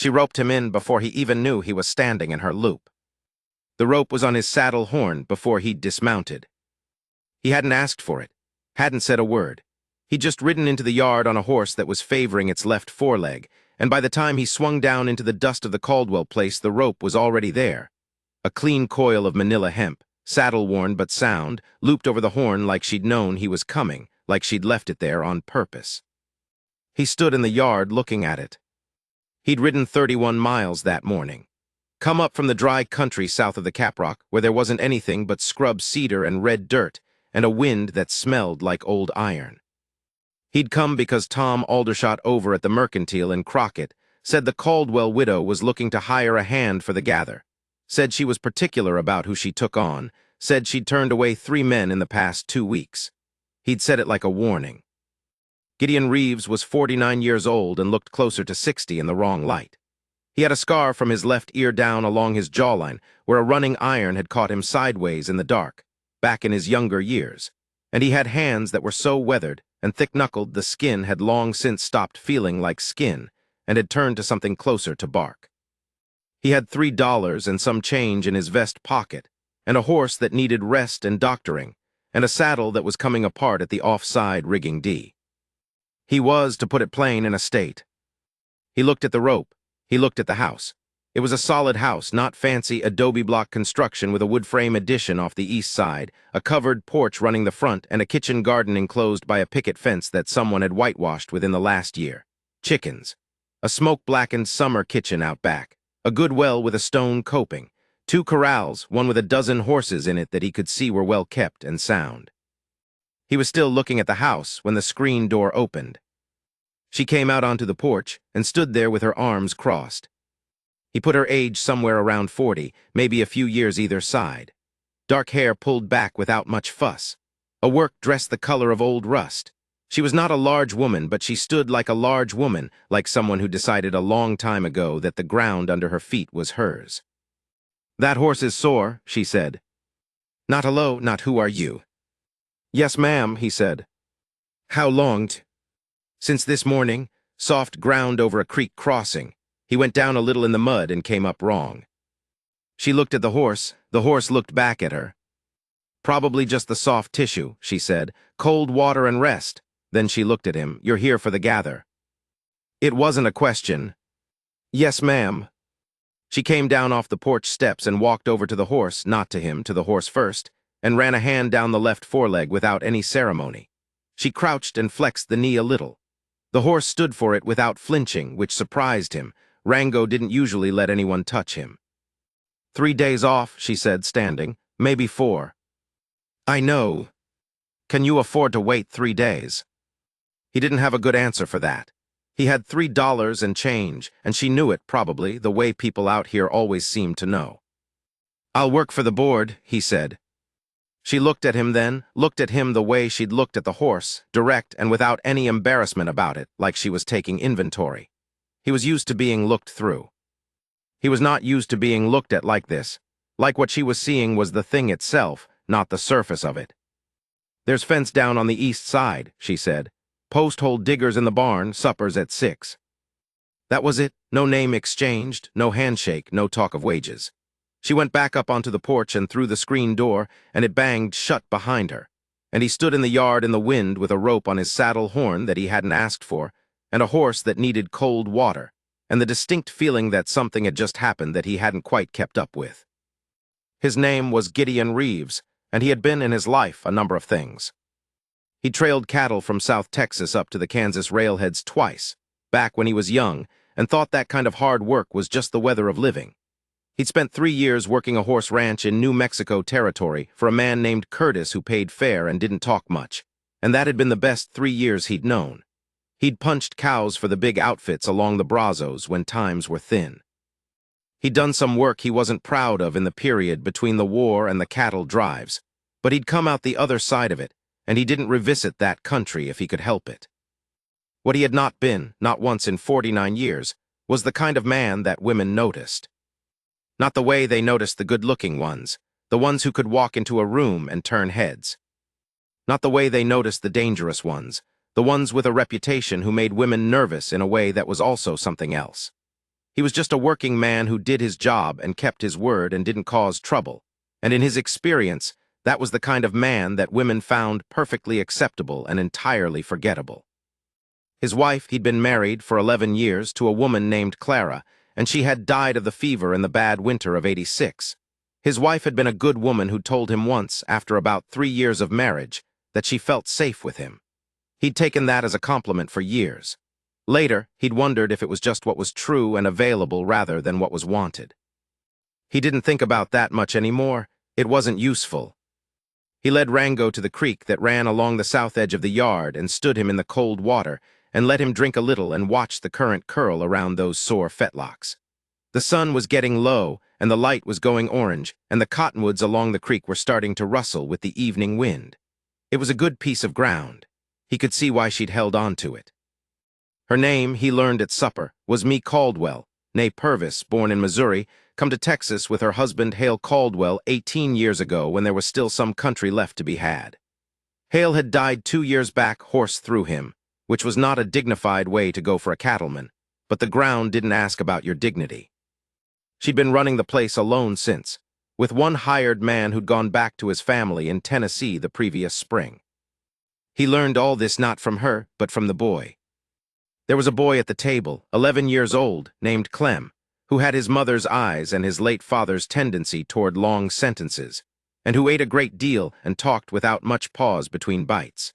She roped him in before he even knew he was standing in her loop. The rope was on his saddle horn before he'd dismounted. He hadn't asked for it, hadn't said a word. He'd just ridden into the yard on a horse that was favoring its left foreleg, and by the time he swung down into the dust of the Caldwell place, the rope was already there. A clean coil of manila hemp, saddle-worn but sound, looped over the horn like she'd known he was coming, like she'd left it there on purpose. He stood in the yard looking at it. He'd ridden 31 miles that morning. Come up from the dry country south of the Caprock, where there wasn't anything but scrub cedar and red dirt, and a wind that smelled like old iron. He'd come because Tom Aldershot over at the Mercantile in Crockett said the Caldwell widow was looking to hire a hand for the gather. Said she was particular about who she took on, said she'd turned away 3 men in the past 2 weeks. He'd said it like a warning. Gideon Reeves was 49 years old and looked closer to 60 in the wrong light. He had a scar from his left ear down along his jawline, where a running iron had caught him sideways in the dark, back in his younger years, and he had hands that were so weathered and thick-knuckled the skin had long since stopped feeling like skin and had turned to something closer to bark. He had $3 and some change in his vest pocket, and a horse that needed rest and doctoring, and a saddle that was coming apart at the offside rigging D. He was, to put it plain, in a state. He looked at the rope. He looked at the house. It was a solid house, not fancy adobe block construction with a wood frame addition off the east side, a covered porch running the front, and a kitchen garden enclosed by a picket fence that someone had whitewashed within the last year. Chickens. A smoke-blackened summer kitchen out back. A good well with a stone coping. 2 corrals, one with a dozen horses in it that he could see were well kept and sound. He was still looking at the house when the screen door opened. She came out onto the porch and stood there with her arms crossed. He put her age somewhere around 40, maybe a few years either side. Dark hair pulled back without much fuss. A work dress the color of old rust. She was not a large woman, but she stood like a large woman, like someone who decided a long time ago that the ground under her feet was hers. "That horse is sore," she said. "Not hello, not who are you?" "Yes, ma'am," he said. "How long Since this morning, soft ground over a creek crossing. He went down a little in the mud and came up wrong." She looked at the horse looked back at her. "Probably just the soft tissue," she said. "Cold water and rest." Then she looked at him. "You're here for the gather." It wasn't a question. "Yes, ma'am." She came down off the porch steps and walked over to the horse, not to him, to the horse first, and ran a hand down the left foreleg without any ceremony. She crouched and flexed the knee a little. The horse stood for it without flinching, which surprised him. Rango didn't usually let anyone touch him. "3 days off," she said, standing. "Maybe 4. "I know. Can you afford to wait 3 days?" He didn't have a good answer for that. He had $3 and change, and she knew it, probably, the way people out here always seem to know. "I'll work for the board," he said. She looked at him then, looked at him the way she'd looked at the horse, direct and without any embarrassment about it, like she was taking inventory. He was used to being looked through. He was not used to being looked at like this, like what she was seeing was the thing itself, not the surface of it. "There's fence down on the east side," she said. "Post-hole diggers in the barn, suppers at 6. That was it, no name exchanged, no handshake, no talk of wages. She went back up onto the porch and through the screen door, and it banged shut behind her. And he stood in the yard in the wind with a rope on his saddle horn that he hadn't asked for, and a horse that needed cold water, and the distinct feeling that something had just happened that he hadn't quite kept up with. His name was Gideon Reeves, and he had been in his life a number of things. He trailed cattle from South Texas up to the Kansas railheads twice, back when he was young, and thought that kind of hard work was just the weather of living. He'd spent 3 years working a horse ranch in New Mexico territory for a man named Curtis who paid fair and didn't talk much, and that had been the best 3 years he'd known. He'd punched cows for the big outfits along the Brazos when times were thin. He'd done some work he wasn't proud of in the period between the war and the cattle drives, but he'd come out the other side of it, and he didn't revisit that country if he could help it. What he had not been, not once in 49 years, was the kind of man that women noticed. Not the way they noticed the good-looking ones, the ones who could walk into a room and turn heads. Not the way they noticed the dangerous ones, the ones with a reputation who made women nervous in a way that was also something else. He was just a working man who did his job and kept his word and didn't cause trouble. And in his experience, that was the kind of man that women found perfectly acceptable and entirely forgettable. His wife, he'd been married for 11 years to a woman named Clara, and she had died of the fever in the bad winter of '86. His wife had been a good woman who told him once, after about 3 years of marriage, that she felt safe with him. He'd taken that as a compliment for years. Later, he'd wondered if it was just what was true and available rather than what was wanted. He didn't think about that much anymore. It wasn't useful. He led Rango to the creek that ran along the south edge of the yard and stood him in the cold water and let him drink a little and watch the current curl around those sore fetlocks. The sun was getting low, and the light was going orange, and the cottonwoods along the creek were starting to rustle with the evening wind. It was a good piece of ground. He could see why she'd held on to it. Her name, he learned at supper, was Mee Caldwell, née Purvis, born in Missouri, come to Texas with her husband Hale Caldwell 18 years ago when there was still some country left to be had. Hale had died 2 years back, horse through him, which was not a dignified way to go for a cattleman, but the ground didn't ask about your dignity. She'd been running the place alone since, with one hired man who'd gone back to his family in Tennessee the previous spring. He learned all this not from her, but from the boy. There was a boy at the table, 11 years old, named Clem, who had his mother's eyes and his late father's tendency toward long sentences, and who ate a great deal and talked without much pause between bites.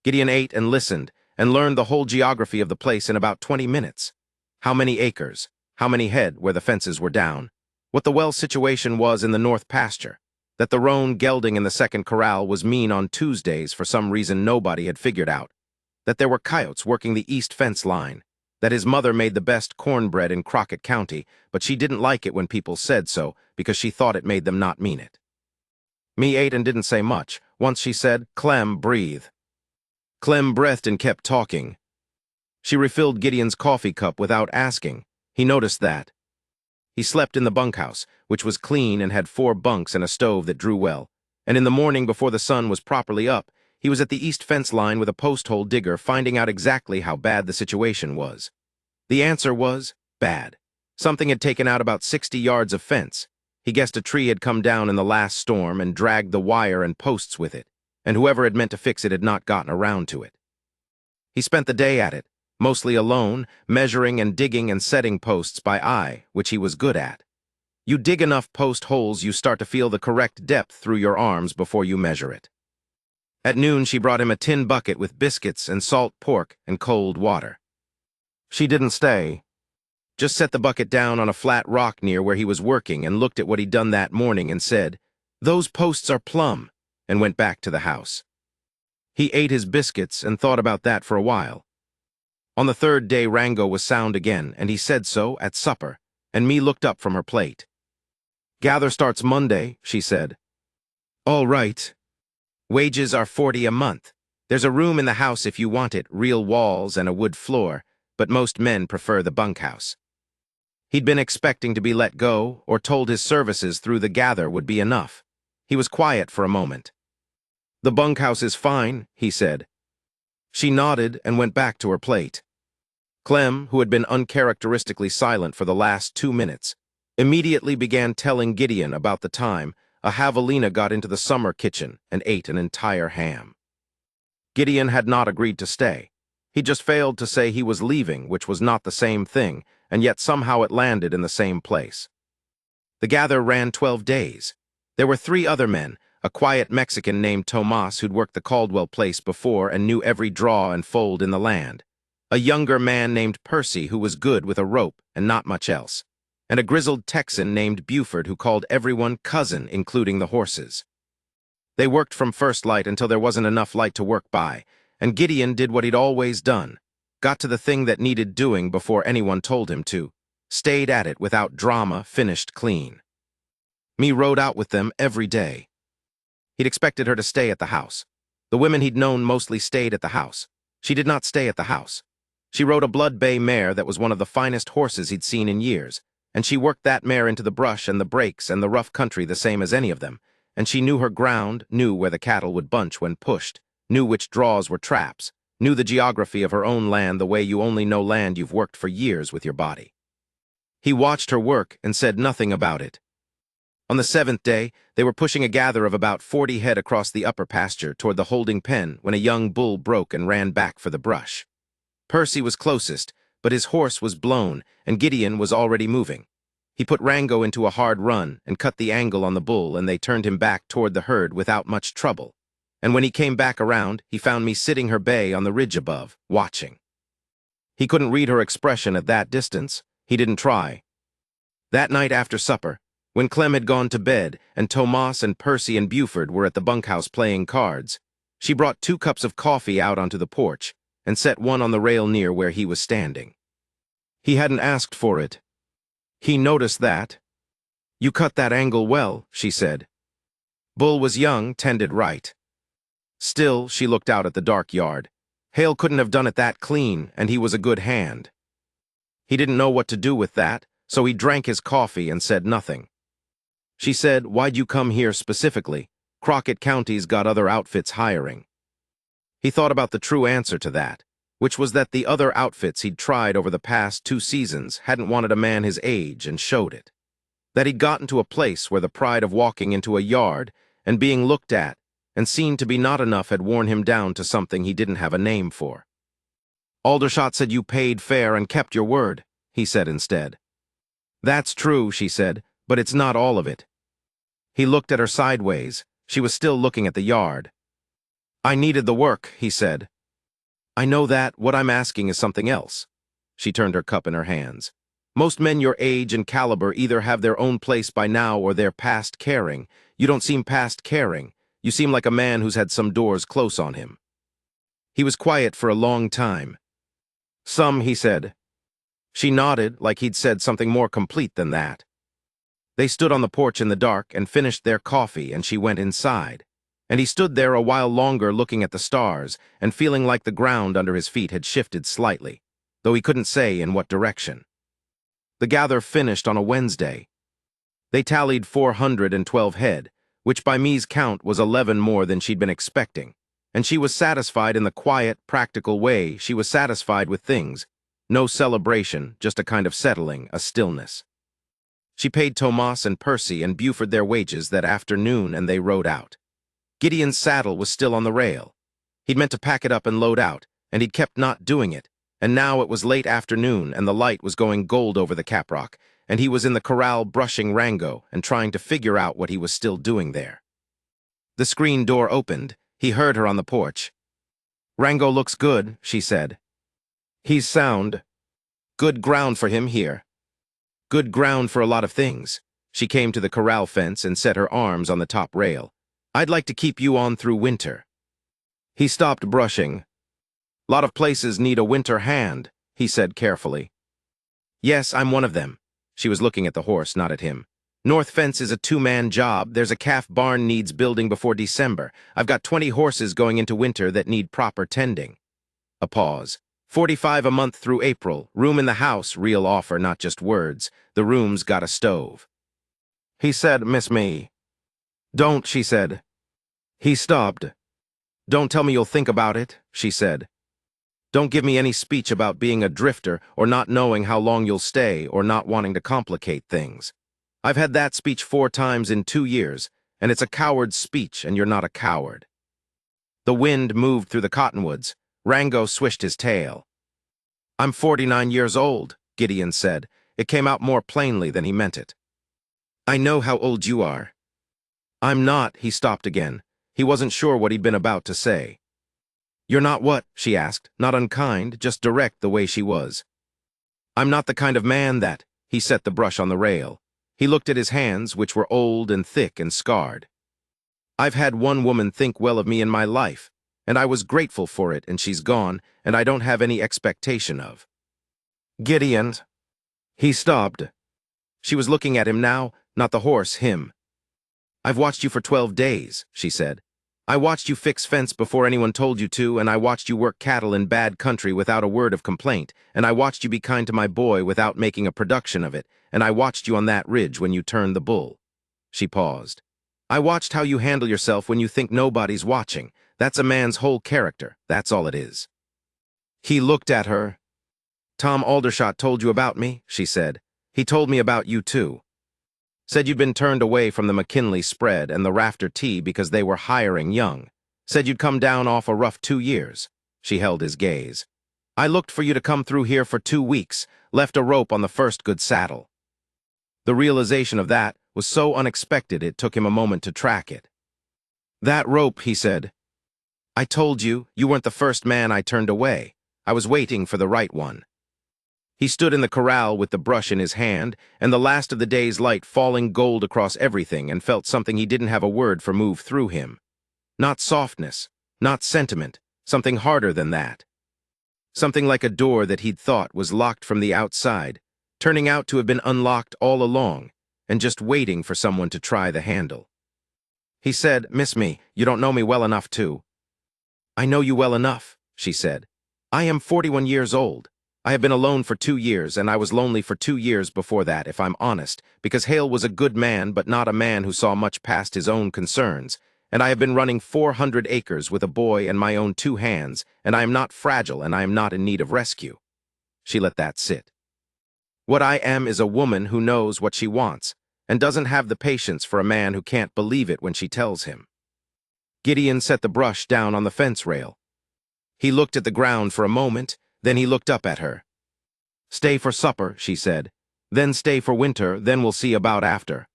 Gideon ate and listened, and learned the whole geography of the place in about 20 minutes. How many acres, how many head where the fences were down, what the well situation was in the north pasture, that the roan gelding in the second corral was mean on Tuesdays for some reason nobody had figured out, that there were coyotes working the east fence line, that his mother made the best cornbread in Crockett County, but she didn't like it when people said so because she thought it made them not mean it. Mee ate and didn't say much. Once she said, "Clem, breathe." Clem breathed and kept talking. She refilled Gideon's coffee cup without asking. He noticed that. He slept in the bunkhouse, which was clean and had 4 bunks and a stove that drew well, and in the morning before the sun was properly up, he was at the east fence line with a post-hole digger finding out exactly how bad the situation was. The answer was bad. Something had taken out about 60 yards of fence. He guessed a tree had come down in the last storm and dragged the wire and posts with it, and whoever had meant to fix it had not gotten around to it. He spent the day at it, mostly alone, measuring and digging and setting posts by eye, which he was good at. You dig enough post holes you start to feel the correct depth through your arms before you measure it. At noon, she brought him a tin bucket with biscuits and salt pork and cold water. She didn't stay. Just set the bucket down on a flat rock near where he was working and looked at what he'd done that morning and said, "Those posts are plumb," and went back to the house. He ate his biscuits and thought about that for a while. On the 3rd day, Rango was sound again, and he said so at supper, and Mee looked up from her plate. "Gather starts Monday," she said. "All right. Wages are $40 a month. There's a room in the house if you want it, real walls and a wood floor, but most men prefer the bunkhouse." He'd been expecting to be let go or told his services through the gather would be enough. He was quiet for a moment. "The bunkhouse is fine," he said. She nodded and went back to her plate. Clem, who had been uncharacteristically silent for the last 2 minutes, immediately began telling Gideon about the time a javelina got into the summer kitchen and ate an entire ham. Gideon had not agreed to stay. He just failed to say he was leaving, which was not the same thing, and yet somehow it landed in the same place. The gather ran 12 days. There were 3 other men, a quiet Mexican named Tomas who'd worked the Caldwell place before and knew every draw and fold in the land, a younger man named Percy who was good with a rope and not much else, and a grizzled Texan named Buford who called everyone cousin, including the horses. They worked from first light until there wasn't enough light to work by, and Gideon did what he'd always done, got to the thing that needed doing before anyone told him to, stayed at it without drama, finished clean. Mee rode out with them every day. He'd expected her to stay at the house. The women he'd known mostly stayed at the house. She did not stay at the house. She rode a blood bay mare that was one of the finest horses he'd seen in years, and she worked that mare into the brush and the breaks and the rough country the same as any of them, and she knew her ground, knew where the cattle would bunch when pushed, knew which draws were traps, knew the geography of her own land the way you only know land you've worked for years with your body. He watched her work and said nothing about it. On the 7th day, they were pushing a gather of about 40 head across the upper pasture toward the holding pen when a young bull broke and ran back for the brush. Percy was closest, but his horse was blown, and Gideon was already moving. He put Rango into a hard run and cut the angle on the bull, and they turned him back toward the herd without much trouble. And when he came back around, he found me sitting her bay on the ridge above, watching. He couldn't read her expression at that distance. He didn't try. That night after supper, when Clem had gone to bed and Tomas and Percy and Buford were at the bunkhouse playing cards, she brought 2 cups of coffee out onto the porch and set one on the rail near where he was standing. He hadn't asked for it. He noticed that. "You cut that angle well," she said. Bull was young, tended right. Still, she looked out at the dark yard. Hale couldn't have done it that clean, and he was a good hand. He didn't know what to do with that, so he drank his coffee and said nothing. She said, "Why'd you come here specifically? Crockett County's got other outfits hiring." He thought about the true answer to that, which was that the other outfits he'd tried over the past 2 seasons hadn't wanted a man his age and showed it. That he'd gotten to a place where the pride of walking into a yard and being looked at and seen to be not enough had worn him down to something he didn't have a name for. "Aldershot said you paid fair and kept your word," he said instead. "That's true," she said, "but it's not all of it." He looked at her sideways. She was still looking at the yard. "I needed the work," he said. "I know that. What I'm asking is something else." She turned her cup in her hands. "Most men your age and caliber either have their own place by now or they're past caring. You don't seem past caring. You seem like a man who's had some doors close on him." He was quiet for a long time. "Some," he said. She nodded, like he'd said something more complete than that. They stood on the porch in the dark and finished their coffee, and she went inside. And he stood there a while longer looking at the stars and feeling like the ground under his feet had shifted slightly, though he couldn't say in what direction. The gather finished on a Wednesday. They tallied 412 head, which by Me's count was 11 more than she'd been expecting, and she was satisfied in the quiet, practical way she was satisfied with things. No celebration, just a kind of settling, a stillness. She paid Tomas and Percy and Buford their wages that afternoon, and they rode out. Gideon's saddle was still on the rail. He'd meant to pack it up and load out, and he'd kept not doing it, and now it was late afternoon and the light was going gold over the caprock, and he was in the corral brushing Rango and trying to figure out what he was still doing there. The screen door opened. He heard her on the porch. "Rango looks good," she said. "He's sound. Good ground for him here. Good ground for a lot of things." She came to the corral fence and set her arms on the top rail. "I'd like to keep you on through winter." He stopped brushing. "Lot of places need a winter hand," he said carefully. "Yes, I'm one of them." She was looking at the horse, not at him. "North fence is a 2-man job. There's a calf barn needs building before December. I've got 20 horses going into winter that need proper tending." A pause. 45 a month through April. Room in the house, real offer, not just words. The room's got a stove. He said, "Miss Me." "Don't," she said. He stopped. "Don't tell me you'll think about it," she said. "Don't give me any speech about being a drifter or not knowing how long you'll stay or not wanting to complicate things. I've had that speech 4 times in 2 years, and it's a coward's speech, and you're not a coward." The wind moved through the cottonwoods. Rango swished his tail. "I'm 49 years old," Gideon said. It came out more plainly than he meant it. "I know how old you are." "I'm not," he stopped again. He wasn't sure what he'd been about to say. "You're not what?" she asked, not unkind, just direct the way she was. "I'm not the kind of man that—" He set the brush on the rail. He looked at his hands, which were old and thick and scarred. "I've had one woman think well of me in my life, and I was grateful for it, and she's gone, and I don't have any expectation of." "Gideon." He stopped. She was looking at him now, not the horse, him. "I've watched you for 12 days, she said. "I watched you fix fence before anyone told you to, and I watched you work cattle in bad country without a word of complaint, and I watched you be kind to my boy without making a production of it, and I watched you on that ridge when you turned the bull." She paused. "I watched how you handle yourself when you think nobody's watching. That's a man's whole character, that's all it is." He looked at her. "Tom Aldershot told you about me," she said. He told me about you too. Said you'd been turned away from the McKinley spread and the rafter tea because they were hiring young. Said you'd come down off a rough 2 years. She held his gaze. I looked for you to come through here for 2 weeks, left a rope on the first good saddle. The realization of that was so unexpected it took him a moment to track it. That rope, he said. I told you, you weren't the first man I turned away. I was waiting for the right one. He stood in the corral with the brush in his hand, and the last of the day's light falling gold across everything, and felt something he didn't have a word for move through him. Not softness, not sentiment, something harder than that. Something like a door that he'd thought was locked from the outside, turning out to have been unlocked all along, and just waiting for someone to try the handle. He said, "Miss me, you don't know me well enough to." "I know you well enough," she said. "I am 41 years old. I have been alone for 2 years, and I was lonely for 2 years before that, if I'm honest, because Hale was a good man, but not a man who saw much past his own concerns, and I have been running 400 acres with a boy and my own 2 hands, and I am not fragile, and I am not in need of rescue." She let that sit. "What I am is a woman who knows what she wants, and doesn't have the patience for a man who can't believe it when she tells him." Gideon set the brush down on the fence rail. He looked at the ground for a moment, then he looked up at her. "Stay for supper," she said. "Then stay for winter, then we'll see about after."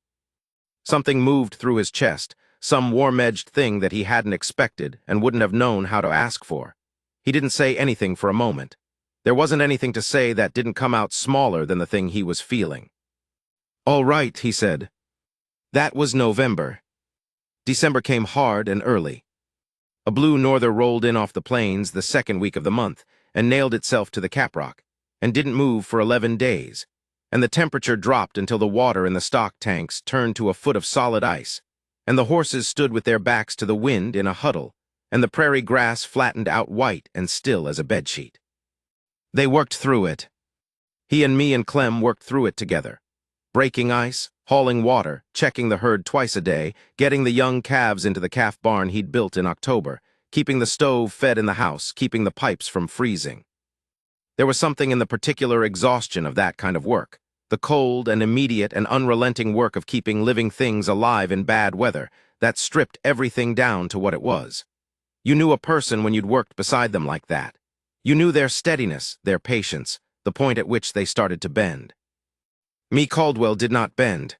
Something moved through his chest, some warm-edged thing that he hadn't expected and wouldn't have known how to ask for. He didn't say anything for a moment. There wasn't anything to say that didn't come out smaller than the thing he was feeling. "All right," he said. That was November. December came hard and early. A blue norther rolled in off the plains the second week of the month and nailed itself to the caprock, and didn't move for 11 days, and the temperature dropped until the water in the stock tanks turned to a foot of solid ice, and the horses stood with their backs to the wind in a huddle, and the prairie grass flattened out white and still as a bedsheet. They worked through it. He and me and Clem worked through it together, breaking ice, hauling water, checking the herd twice a day, getting the young calves into the calf barn he'd built in October, keeping the stove fed in the house, keeping the pipes from freezing. There was something in the particular exhaustion of that kind of work, the cold and immediate and unrelenting work of keeping living things alive in bad weather, that stripped everything down to what it was. You knew a person when you'd worked beside them like that. You knew their steadiness, their patience, the point at which they started to bend. Me Caldwell did not bend.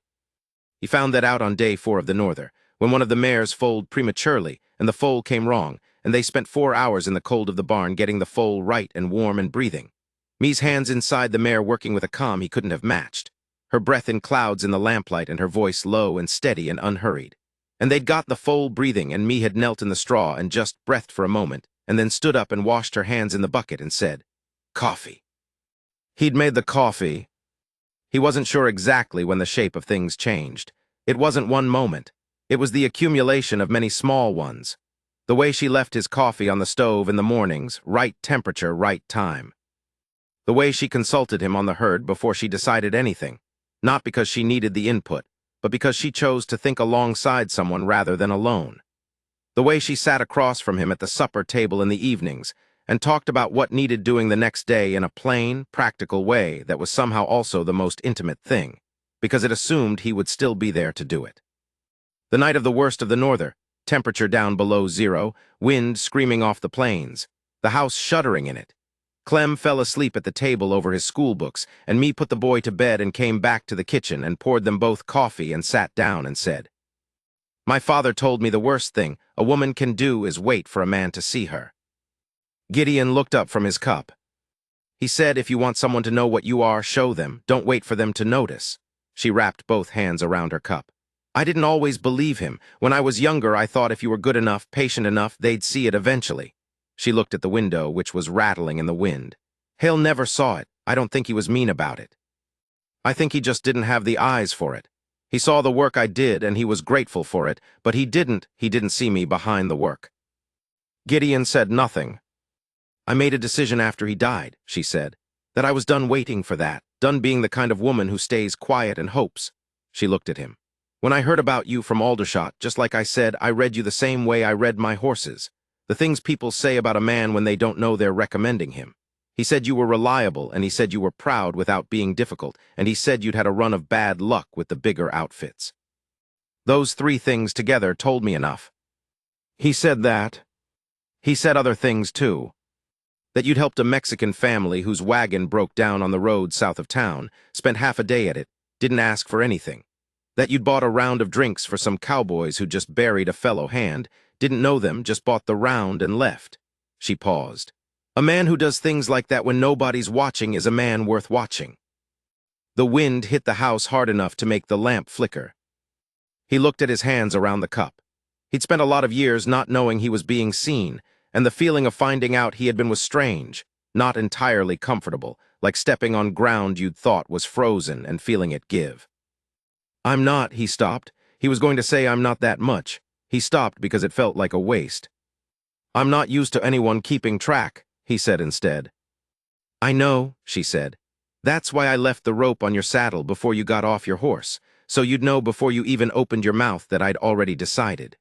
He found that out on day 4 of the norther, when one of the mares foaled prematurely, and the foal came wrong, and they spent 4 hours in the cold of the barn getting the foal right and warm and breathing. Me's hands inside the mare working with a calm he couldn't have matched, her breath in clouds in the lamplight and her voice low and steady and unhurried. And they'd got the foal breathing, and Me had knelt in the straw and just breathed for a moment, and then stood up and washed her hands in the bucket and said, "Coffee." He'd made the coffee. He wasn't sure exactly when the shape of things changed. It wasn't one moment. It was the accumulation of many small ones. The way she left his coffee on the stove in the mornings, right temperature, right time. The way she consulted him on the herd before she decided anything, not because she needed the input, but because she chose to think alongside someone rather than alone. The way she sat across from him at the supper table in the evenings and talked about what needed doing the next day in a plain, practical way that was somehow also the most intimate thing, because it assumed he would still be there to do it. The night of the worst of the norther, temperature down below 0, wind screaming off the plains, the house shuddering in it. Clem fell asleep at the table over his school books, and Me put the boy to bed and came back to the kitchen and poured them both coffee and sat down and said, "My father told me the worst thing a woman can do is wait for a man to see her." Gideon looked up from his cup. He said, "If you want someone to know what you are, show them. Don't wait for them to notice." She wrapped both hands around her cup. "I didn't always believe him. When I was younger, I thought if you were good enough, patient enough, they'd see it eventually." She looked at the window, which was rattling in the wind. "Hale never saw it. I don't think he was mean about it. I think he just didn't have the eyes for it. He saw the work I did, and he was grateful for it, but he didn't see me behind the work." Gideon said nothing. "I made a decision after he died," she said, "that I was done waiting for that, done being the kind of woman who stays quiet and hopes." She looked at him. "When I heard about you from Aldershot, just like I said, I read you the same way I read my horses. The things people say about a man when they don't know they're recommending him. He said you were reliable, and he said you were proud without being difficult, and he said you'd had a run of bad luck with the bigger outfits. Those three things together told me enough. He said that. He said other things, too. That you'd helped a Mexican family whose wagon broke down on the road south of town, spent half a day at it, didn't ask for anything. That you'd bought a round of drinks for some cowboys who just buried a fellow hand, didn't know them, just bought the round and left. She paused. A man who does things like that when nobody's watching is a man worth watching. The wind hit the house hard enough to make the lamp flicker. He looked at his hands around the cup. He'd spent a lot of years not knowing he was being seen, and the feeling of finding out he had been was strange, not entirely comfortable, like stepping on ground you'd thought was frozen and feeling it give. I'm not, he stopped. He was going to say I'm not that much. He stopped because it felt like a waste. I'm not used to anyone keeping track, he said instead. I know, she said. That's why I left the rope on your saddle before you got off your horse, so you'd know before you even opened your mouth that I'd already decided.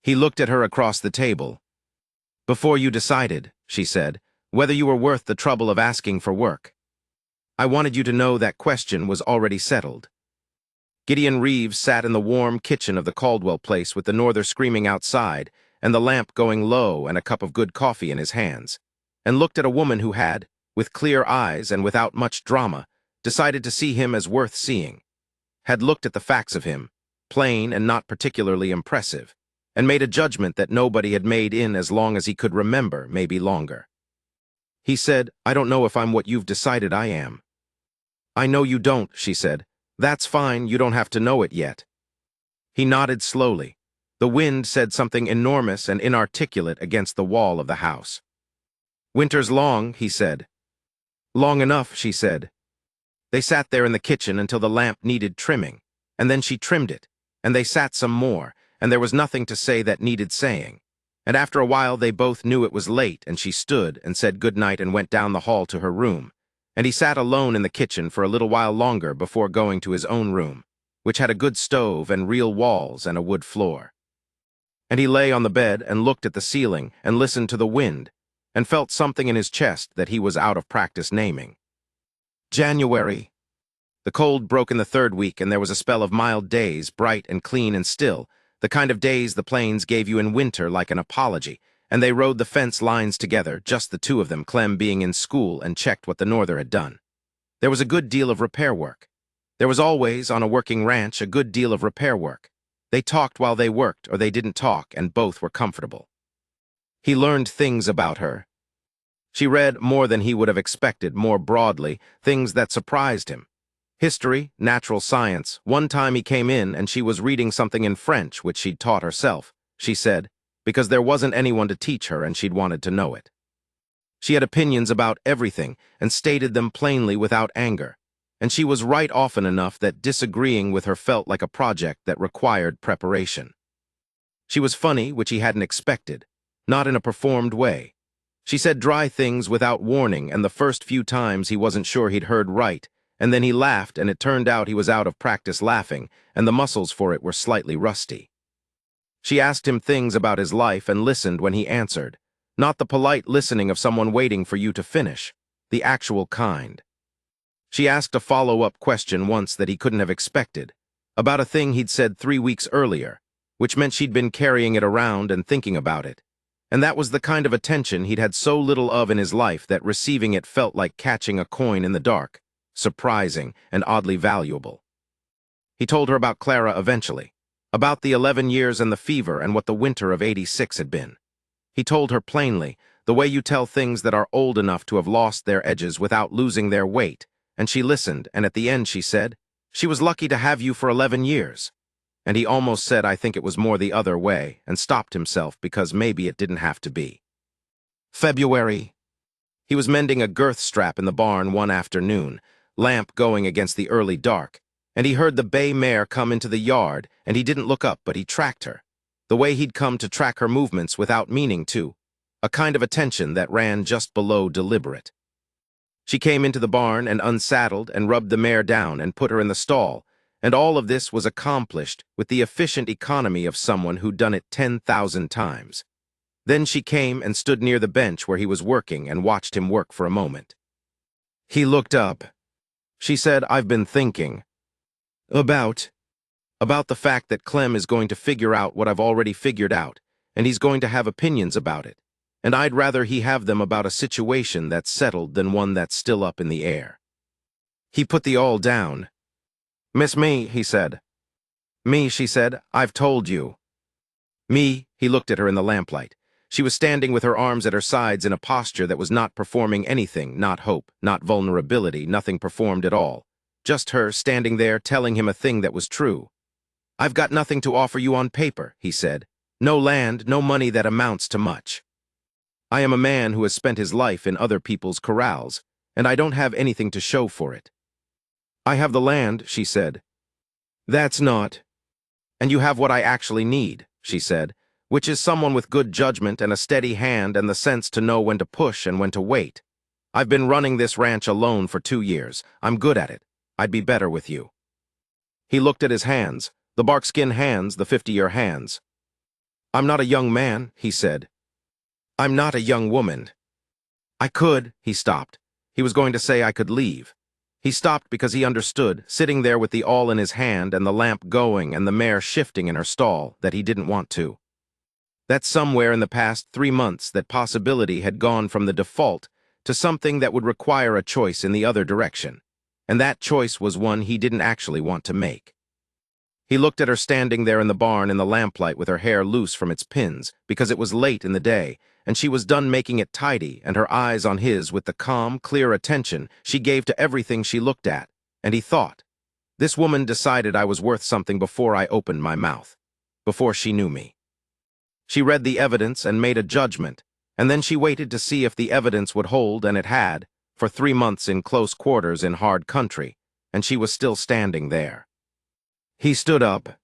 He looked at her across the table. Before you decided, she said, whether you were worth the trouble of asking for work. I wanted you to know that question was already settled. Gideon Reeves sat in the warm kitchen of the Caldwell place with the norther screaming outside and the lamp going low and a cup of good coffee in his hands, and looked at a woman who had, with clear eyes and without much drama, decided to see him as worth seeing, had looked at the facts of him, plain and not particularly impressive, and made a judgment that nobody had made in as long as he could remember, maybe longer. He said, I don't know if I'm what you've decided I am. I know you don't, she said. That's fine, you don't have to know it yet. He nodded slowly. The wind said something enormous and inarticulate against the wall of the house. Winter's long, he said. Long enough, she said. They sat there in the kitchen until the lamp needed trimming, and then she trimmed it, and they sat some more, and there was nothing to say that needed saying. And after a while they both knew it was late, and she stood and said good night and went down the hall to her room, and he sat alone in the kitchen for a little while longer before going to his own room, which had a good stove and real walls and a wood floor. And he lay on the bed and looked at the ceiling and listened to the wind, and felt something in his chest that he was out of practice naming. January. The cold broke in the third week, and there was a spell of mild days, bright and clean and still, the kind of days the plains gave you in winter like an apology, and they rode the fence lines together, just the two of them, Clem being in school, and checked what the norther had done. There was a good deal of repair work. There was always, on a working ranch, a good deal of repair work. They talked while they worked, or they didn't talk, and both were comfortable. He learned things about her. She read more than he would have expected, more broadly, things that surprised him. History, natural science. One time he came in and she was reading something in French which she'd taught herself, she said, because there wasn't anyone to teach her and she'd wanted to know it. She had opinions about everything and stated them plainly without anger, and she was right often enough that disagreeing with her felt like a project that required preparation. She was funny, which he hadn't expected, not in a performed way. She said dry things without warning, and the first few times he wasn't sure he'd heard right, and then he laughed, and it turned out he was out of practice laughing, and the muscles for it were slightly rusty. She asked him things about his life and listened when he answered, not the polite listening of someone waiting for you to finish, the actual kind. She asked a follow-up question once that he couldn't have expected, about a thing he'd said 3 weeks earlier, which meant she'd been carrying it around and thinking about it, and that was the kind of attention he'd had so little of in his life that receiving it felt like catching a coin in the dark, surprising and oddly valuable. He told her about Clara eventually, about the 11 years and the fever and what the winter of '86 had been. He told her plainly, the way you tell things that are old enough to have lost their edges without losing their weight, and she listened, and at the end she said, she was lucky to have you for 11 years. And he almost said, I think it was more the other way, and stopped himself because maybe it didn't have to be. February. He was mending a girth strap in the barn one afternoon, lamp going against the early dark, and he heard the bay mare come into the yard, and he didn't look up, but he tracked her, the way he'd come to track her movements without meaning to, a kind of attention that ran just below deliberate. She came into the barn and unsaddled and rubbed the mare down and put her in the stall, and all of this was accomplished with the efficient economy of someone who'd done it 10,000 times. Then she came and stood near the bench where he was working and watched him work for a moment. He looked up. She said, "I've been thinking about the fact that Clem is going to figure out what I've already figured out, and he's going to have opinions about it, and I'd rather he have them about a situation that's settled than one that's still up in the air." He put the all down. "Miss Me," he said. "Me," she said, "I've told you." Me, he looked at her in the lamplight. She was standing with her arms at her sides in a posture that was not performing anything, not hope, not vulnerability, nothing performed at all. Just her standing there telling him a thing that was true. "I've got nothing to offer you on paper," he said. "No land, no money that amounts to much. I am a man who has spent his life in other people's corrals, and I don't have anything to show for it." "I have the land," she said. "That's not." "And you have what I actually need," she said, "which is someone with good judgment and a steady hand and the sense to know when to push and when to wait. I've been running this ranch alone for 2 years. I'm good at it. I'd be better with you." He looked at his hands, the barkskin hands, the 50-year hands. "I'm not a young man," he said. "I'm not a young woman." "I could," he stopped. He was going to say I could leave. He stopped because he understood, sitting there with the awl in his hand and the lamp going and the mare shifting in her stall, that he didn't want to. That somewhere in the past 3 months that possibility had gone from the default to something that would require a choice in the other direction, and that choice was one he didn't actually want to make. He looked at her standing there in the barn in the lamplight with her hair loose from its pins, because it was late in the day, and she was done making it tidy, and her eyes on his with the calm, clear attention she gave to everything she looked at, and he thought, "This woman decided I was worth something before I opened my mouth, before she knew me." She read the evidence and made a judgment, and then she waited to see if the evidence would hold, and it had, for 3 months in close quarters in hard country, and she was still standing there. He stood up.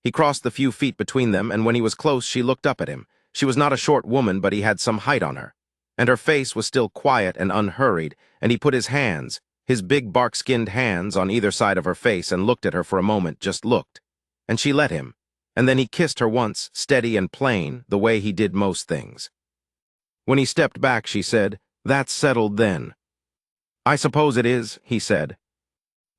He crossed the few feet between them, and when he was close she looked up at him. She was not a short woman, but he had some height on her, and her face was still quiet and unhurried, and he put his hands, his big bark-skinned hands, on either side of her face and looked at her for a moment, just looked. And she let him, and then he kissed her once, steady and plain, the way he did most things. When he stepped back, she said, "That's settled then." "I suppose it is," he said.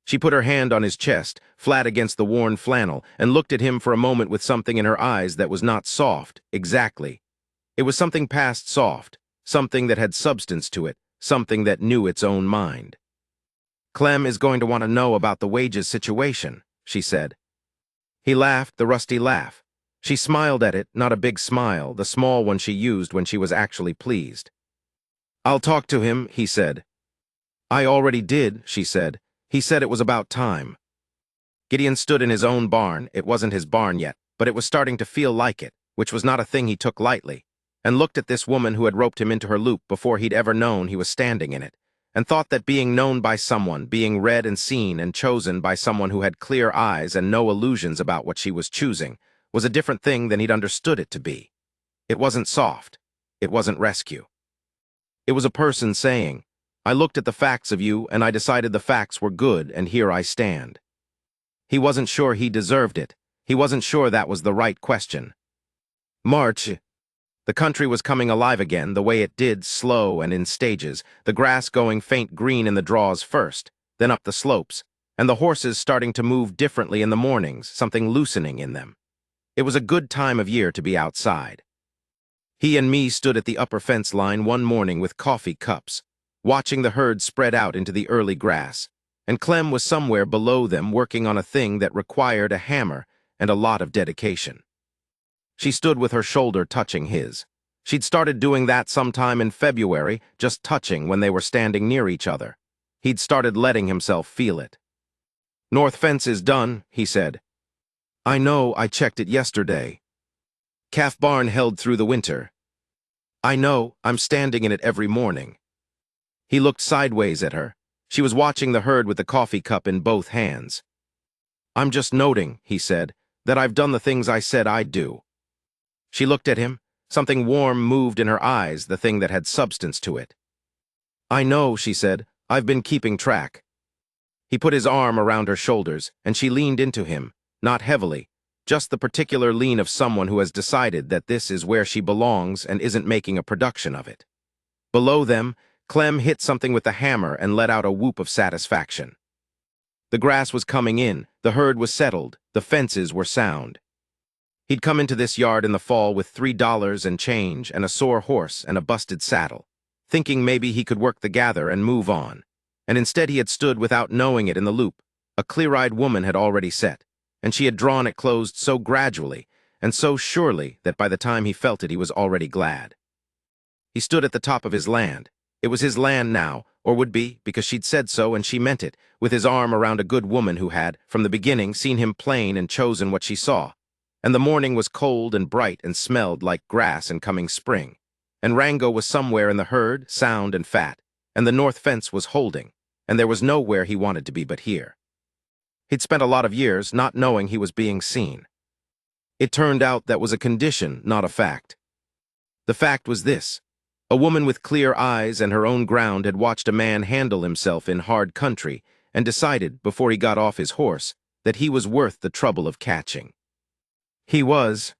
She put her hand on his chest, flat against the worn flannel, and looked at him for a moment with something in her eyes that was not soft, exactly. It was something past soft, something that had substance to it, something that knew its own mind. "Clem is going to want to know about the wages situation," she said. He laughed, the rusty laugh. She smiled at it, not a big smile, the small one she used when she was actually pleased. "I'll talk to him," he said. "I already did," she said. "He said it was about time." Gideon stood in his own barn. It wasn't his barn yet, but it was starting to feel like it, which was not a thing he took lightly, and looked at this woman who had roped him into her loop before he'd ever known he was standing in it, and thought that being known by someone, being read and seen and chosen by someone who had clear eyes and no illusions about what she was choosing, was a different thing than he'd understood it to be. It wasn't soft. It wasn't rescue. It was a person saying, "I looked at the facts of you, and I decided the facts were good, and here I stand." He wasn't sure he deserved it. He wasn't sure that was the right question. March. The country was coming alive again, the way it did, slow and in stages, the grass going faint green in the draws first, then up the slopes, and the horses starting to move differently in the mornings, something loosening in them. It was a good time of year to be outside. He and me stood at the upper fence line one morning with coffee cups, watching the herd spread out into the early grass, and Clem was somewhere below them working on a thing that required a hammer and a lot of dedication. She stood with her shoulder touching his. She'd started doing that sometime in February, just touching when they were standing near each other. He'd started letting himself feel it. "North fence is done," he said. "I know, I checked it yesterday. Calf barn held through the winter. I know, I'm standing in it every morning." He looked sideways at her. She was watching the herd with the coffee cup in both hands. "I'm just noting," he said, "that I've done the things I said I'd do." She looked at him. Something warm moved in her eyes, the thing that had substance to it. "I know," she said. "I've been keeping track." He put his arm around her shoulders, and she leaned into him, not heavily, just the particular lean of someone who has decided that this is where she belongs and isn't making a production of it. Below them, Clem hit something with the hammer and let out a whoop of satisfaction. The grass was coming in, the herd was settled, the fences were sound. He'd come into this yard in the fall with $3 and change and a sore horse and a busted saddle, thinking maybe he could work the gather and move on. And instead he had stood without knowing it in the loop. A clear-eyed woman had already set, and she had drawn it closed so gradually and so surely that by the time he felt it he was already glad. He stood at the top of his land. It was his land now, or would be, because she'd said so and she meant it, with his arm around a good woman who had, from the beginning, seen him plain and chosen what she saw. And the morning was cold and bright and smelled like grass and coming spring. And Rango was somewhere in the herd, sound and fat, and the north fence was holding, and there was nowhere he wanted to be but here. He'd spent a lot of years not knowing he was being seen. It turned out that was a condition, not a fact. The fact was this. A woman with clear eyes and her own ground had watched a man handle himself in hard country and decided, before he got off his horse, that he was worth the trouble of catching. He was,